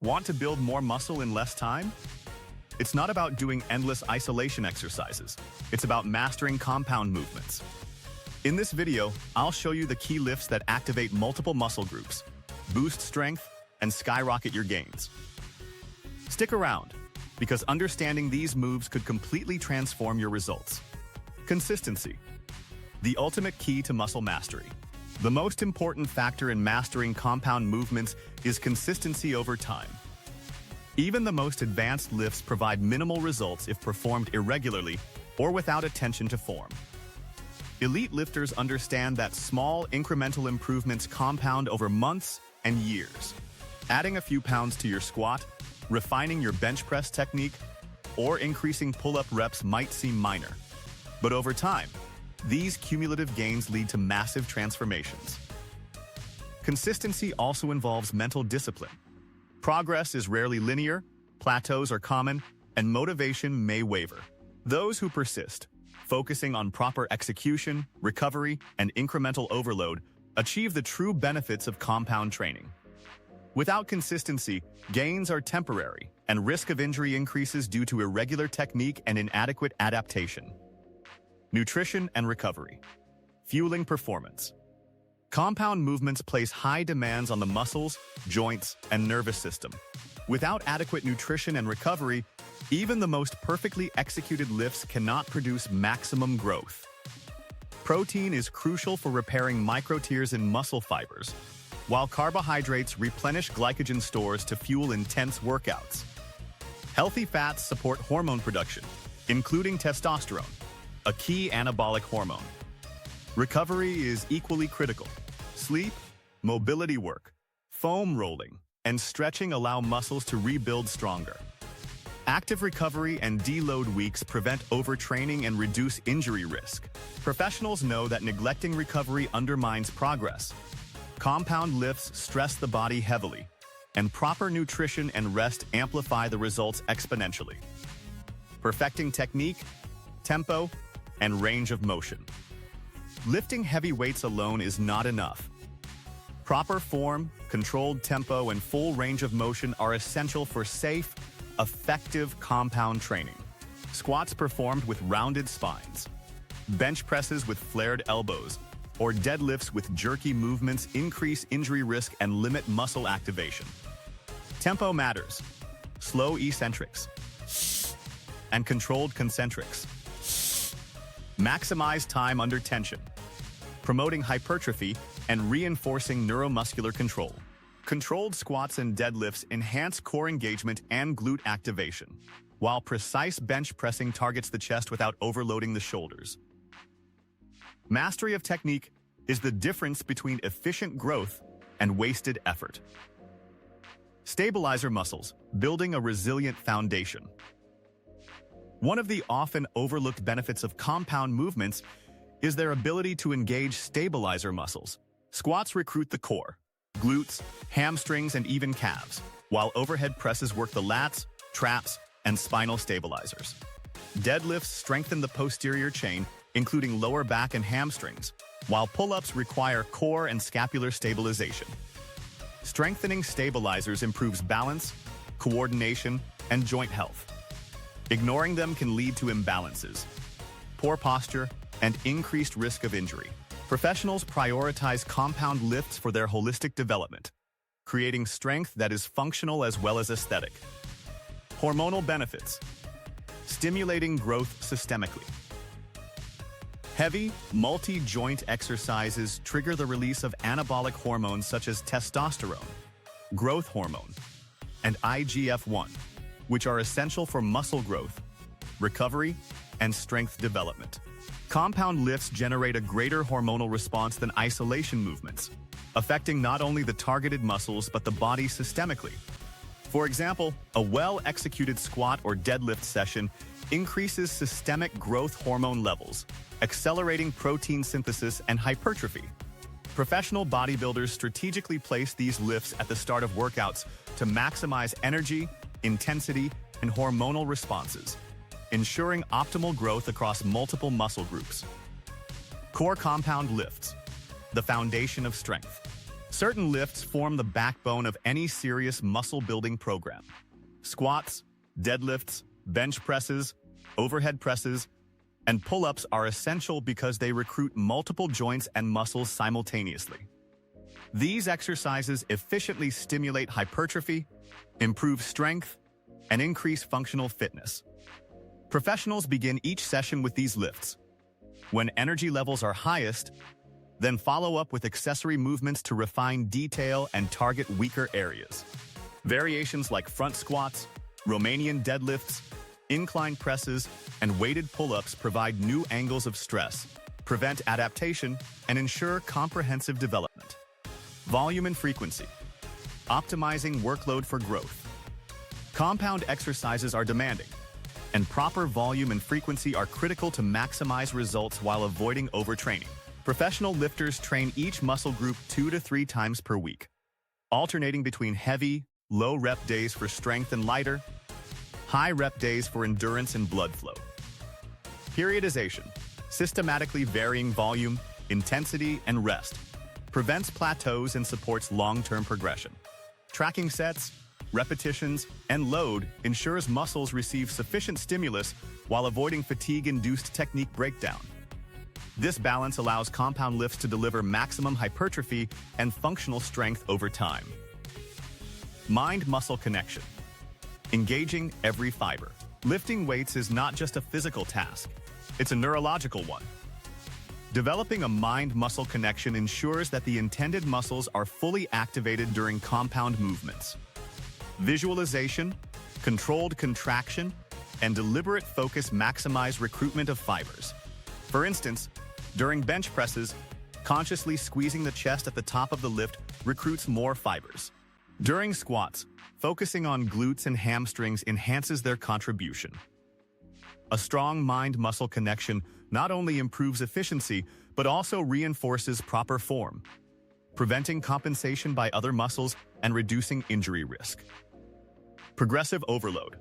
Want to build more muscle in less time? It's not about doing endless isolation exercises. It's about mastering compound movements. In this video, I'll show you the key lifts that activate multiple muscle groups, boost strength, and skyrocket your gains. Stick around, because understanding these moves could completely transform your results. Consistency. The ultimate key to muscle mastery. The most important factor in mastering compound movements is consistency over time. Even the most advanced lifts provide minimal results if performed irregularly or without attention to form. Elite lifters understand that small, incremental improvements compound over months and years. Adding a few pounds to your squat, refining your bench press technique, or increasing pull-up reps might seem minor. But over time, these cumulative gains lead to massive transformations. Consistency also involves mental discipline. Progress is rarely linear, plateaus are common, and motivation may waver. Those who persist, focusing on proper execution, recovery, and incremental overload, achieve the true benefits of compound training. Without consistency, gains are temporary, and risk of injury increases due to irregular technique and inadequate adaptation. Nutrition and recovery. Fueling performance. Compound movements place high demands on the muscles, joints, and nervous system. Without adequate nutrition and recovery, even the most perfectly executed lifts cannot produce maximum growth. Protein is crucial for repairing microtears in muscle fibers, while carbohydrates replenish glycogen stores to fuel intense workouts. Healthy fats support hormone production, including testosterone, a key anabolic hormone. Recovery is equally critical. Sleep, mobility work, foam rolling, and stretching allow muscles to rebuild stronger. Active recovery and deload weeks prevent overtraining and reduce injury risk. Professionals know that neglecting recovery undermines progress. Compound lifts stress the body heavily, and proper nutrition and rest amplify the results exponentially. Perfecting technique, tempo, and range of motion. Lifting heavy weights alone is not enough. Proper form, controlled tempo, and full range of motion are essential for safe, effective compound training. Squats performed with rounded spines, bench presses with flared elbows, or deadlifts with jerky movements increase injury risk and limit muscle activation. Tempo matters. Slow eccentrics and controlled concentrics. Maximize time under tension, promoting hypertrophy and reinforcing neuromuscular control. Controlled squats and deadlifts enhance core engagement and glute activation, while precise bench pressing targets the chest without overloading the shoulders. Mastery of technique is the difference between efficient growth and wasted effort. Stabilizer muscles, building a resilient foundation. One of the often overlooked benefits of compound movements is their ability to engage stabilizer muscles. Squats recruit the core, glutes, hamstrings, and even calves, while overhead presses work the lats, traps, and spinal stabilizers. Deadlifts strengthen the posterior chain, including lower back and hamstrings, while pull-ups require core and scapular stabilization. Strengthening stabilizers improves balance, coordination, and joint health. Ignoring them can lead to imbalances, poor posture, and increased risk of injury. Professionals prioritize compound lifts for their holistic development, creating strength that is functional as well as aesthetic. Hormonal benefits. Stimulating growth systemically. Heavy, multi-joint exercises trigger the release of anabolic hormones such as testosterone, growth hormone, and IGF-1, which are essential for muscle growth, recovery, and strength development. Compound lifts generate a greater hormonal response than isolation movements, affecting not only the targeted muscles but the body systemically. For example, a well-executed squat or deadlift session increases systemic growth hormone levels, accelerating protein synthesis and hypertrophy. Professional bodybuilders strategically place these lifts at the start of workouts to maximize energy, intensity, and hormonal responses, ensuring optimal growth across multiple muscle groups. Core compound lifts, the foundation of strength. Certain lifts form the backbone of any serious muscle-building program. Squats, deadlifts, bench presses, overhead presses, and pull-ups are essential because they recruit multiple joints and muscles simultaneously. These exercises efficiently stimulate hypertrophy, improve strength, and increase functional fitness. Professionals begin each session with these lifts. When energy levels are highest, then follow up with accessory movements to refine detail and target weaker areas. Variations like front squats, Romanian deadlifts, incline presses, and weighted pull-ups provide new angles of stress, prevent adaptation, and ensure comprehensive development. Volume and frequency. Optimizing workload for growth. Compound exercises are demanding, and proper volume and frequency are critical to maximize results while avoiding overtraining. Professional lifters train each muscle group 2 to 3 times per week, alternating between heavy, low-rep days for strength and lighter, high-rep days for endurance and blood flow. Periodization, systematically varying volume, intensity, and rest, prevents plateaus and supports long-term progression. Tracking sets, repetitions, and load ensures muscles receive sufficient stimulus while avoiding fatigue-induced technique breakdown. This balance allows compound lifts to deliver maximum hypertrophy and functional strength over time. Mind-muscle connection. Engaging every fiber. Lifting weights is not just a physical task, it's a neurological one. Developing a mind-muscle connection ensures that the intended muscles are fully activated during compound movements. Visualization, controlled contraction, and deliberate focus maximize recruitment of fibers. For instance, during bench presses, consciously squeezing the chest at the top of the lift recruits more fibers. During squats, focusing on glutes and hamstrings enhances their contribution. A strong mind-muscle connection not only improves efficiency, but also reinforces proper form, preventing compensation by other muscles and reducing injury risk. Progressive overload,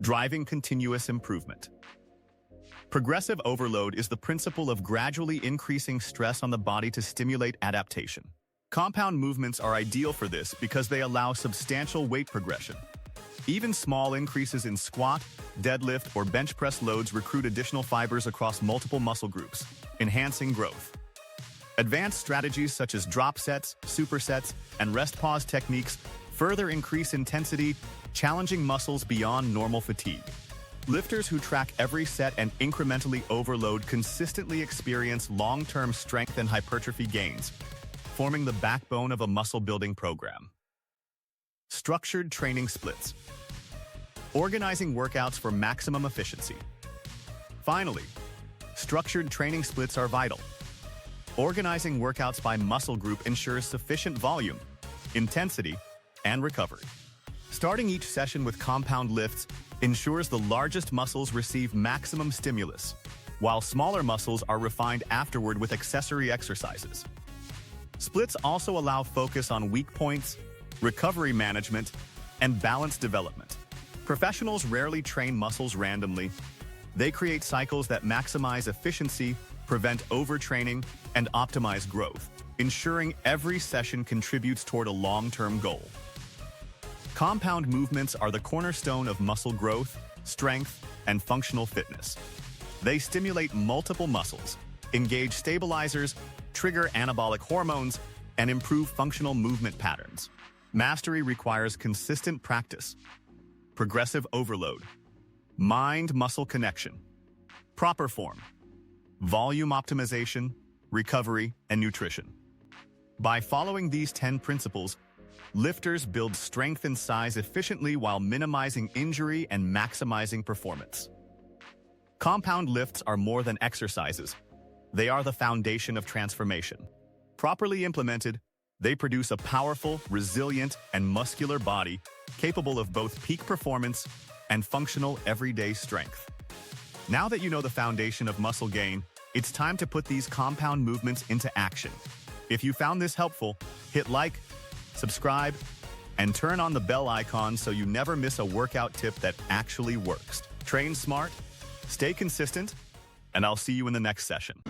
driving continuous improvement. Progressive overload is the principle of gradually increasing stress on the body to stimulate adaptation. Compound movements are ideal for this because they allow substantial weight progression. Even small increases in squat, deadlift, or bench press loads recruit additional fibers across multiple muscle groups, enhancing growth. Advanced strategies such as drop sets, supersets, and rest pause techniques further increase intensity, challenging muscles beyond normal fatigue. Lifters who track every set and incrementally overload consistently experience long-term strength and hypertrophy gains, forming the backbone of a muscle-building program. Structured training splits. Organizing workouts for maximum efficiency. Finally, structured training splits are vital. Organizing workouts by muscle group ensures sufficient volume, intensity, and recovery. Starting each session with compound lifts ensures the largest muscles receive maximum stimulus, while smaller muscles are refined afterward with accessory exercises. Splits also allow focus on weak points, recovery management, and balance development. Professionals rarely train muscles randomly. They create cycles that maximize efficiency, prevent overtraining, and optimize growth, ensuring every session contributes toward a long-term goal. Compound movements are the cornerstone of muscle growth, strength, and functional fitness. They stimulate multiple muscles, engage stabilizers, trigger anabolic hormones, and improve functional movement patterns. Mastery requires consistent practice, progressive overload, mind-muscle connection, proper form, volume optimization, recovery, and nutrition. By following these 10 principles, lifters build strength and size efficiently while minimizing injury and maximizing performance. Compound lifts are more than exercises. They are the foundation of transformation. Properly implemented, they produce a powerful, resilient, and muscular body capable of both peak performance and functional everyday strength. Now that you know the foundation of muscle gain, it's time to put these compound movements into action. If you found this helpful, hit like, subscribe, and turn on the bell icon so you never miss a workout tip that actually works. Train smart, stay consistent, and I'll see you in the next session.